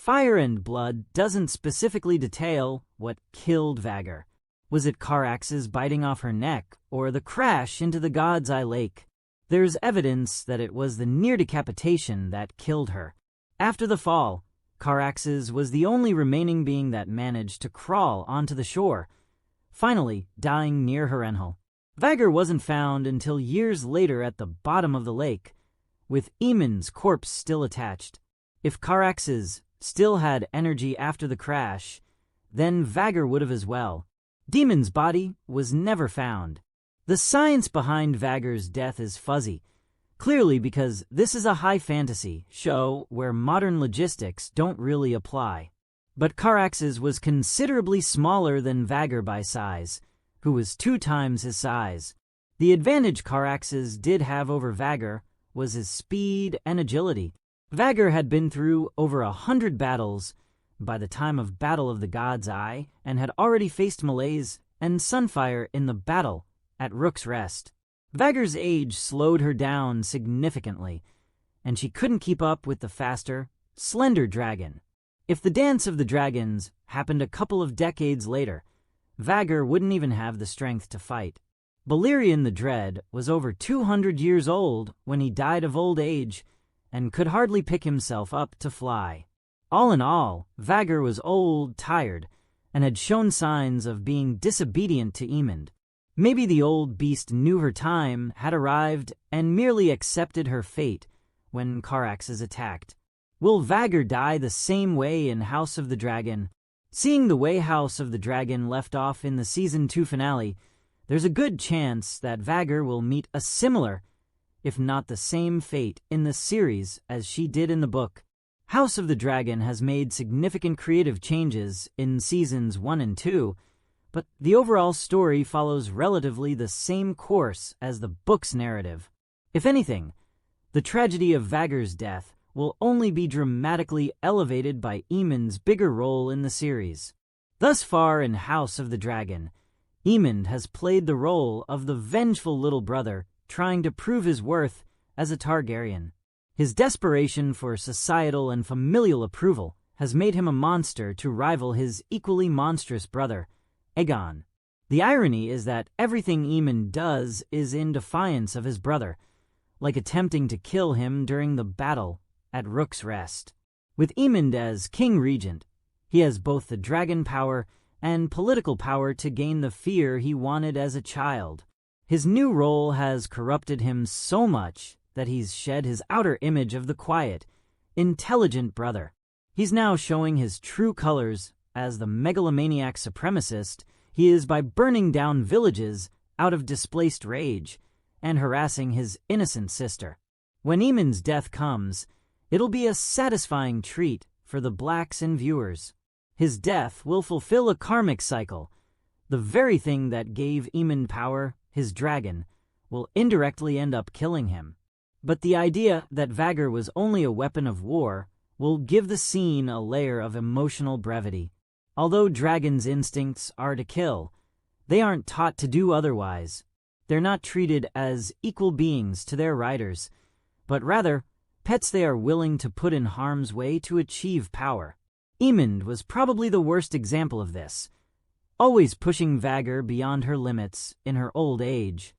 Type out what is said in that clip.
Fire and Blood doesn't specifically detail what killed Vhagar. Was it Caraxes biting off her neck, or the crash into the God's Eye Lake? There's evidence that it was the near-decapitation that killed her. After the fall, Caraxes was the only remaining being that managed to crawl onto the shore, finally dying near Harrenhal. Vhagar wasn't found until years later at the bottom of the lake, with Aemond's corpse still attached. If Caraxes still had energy after the crash, then Vhagar would have as well. Daemon's body was never found. The science behind Vhagar's death is fuzzy, clearly because this is a high fantasy show where modern logistics don't really apply. But Caraxes was considerably smaller than Vhagar by size, who was 2 times his size. The advantage Caraxes did have over Vhagar was his speed and agility. Vhagar had been through over 100 battles by the time of Battle of the God's Eye and had already faced Meleys and Sunfyre in the battle at Rook's Rest. Vhagar's age slowed her down significantly, and she couldn't keep up with the faster, slender dragon. If the Dance of the Dragons happened a couple of decades later, Vhagar wouldn't even have the strength to fight. Balerion the Dread was over 200 years old when he died of old age and could hardly pick himself up to fly. All in all, Vhagar was old, tired, and had shown signs of being disobedient to Aemond. Maybe the old beast knew her time had arrived and merely accepted her fate when Caraxes attacked. Will Vhagar die the same way in House of the Dragon? Seeing the way House of the Dragon left off in the Season 2 finale, there's a good chance that Vhagar will meet a similar, if not the same fate in the series as she did in the book. House of the Dragon has made significant creative changes in Seasons 1 and 2, but the overall story follows relatively the same course as the book's narrative. If anything, the tragedy of Vhagar's death will only be dramatically elevated by Aemond's bigger role in the series. Thus far in House of the Dragon, Aemond has played the role of the vengeful little brother trying to prove his worth as a Targaryen. His desperation for societal and familial approval has made him a monster to rival his equally monstrous brother, Aegon. The irony is that everything Aemond does is in defiance of his brother, like attempting to kill him during the battle at Rook's Rest. With Aemond as King Regent, he has both the dragon power and political power to gain the fear he wanted as a child. His new role has corrupted him so much that he's shed his outer image of the quiet, intelligent brother. He's now showing his true colors as the megalomaniac supremacist he is by burning down villages out of displaced rage and harassing his innocent sister. When Aemond's death comes, it'll be a satisfying treat for the Blacks and viewers. His death will fulfill a karmic cycle. The very thing that gave Aemond power, his dragon, will indirectly end up killing him. But the idea that Vhagar was only a weapon of war will give the scene a layer of emotional brevity. Although dragons' instincts are to kill, they aren't taught to do otherwise. They're not treated as equal beings to their riders, but rather pets they are willing to put in harm's way to achieve power. Aemond was probably the worst example of this, always pushing Vhagar beyond her limits in her old age.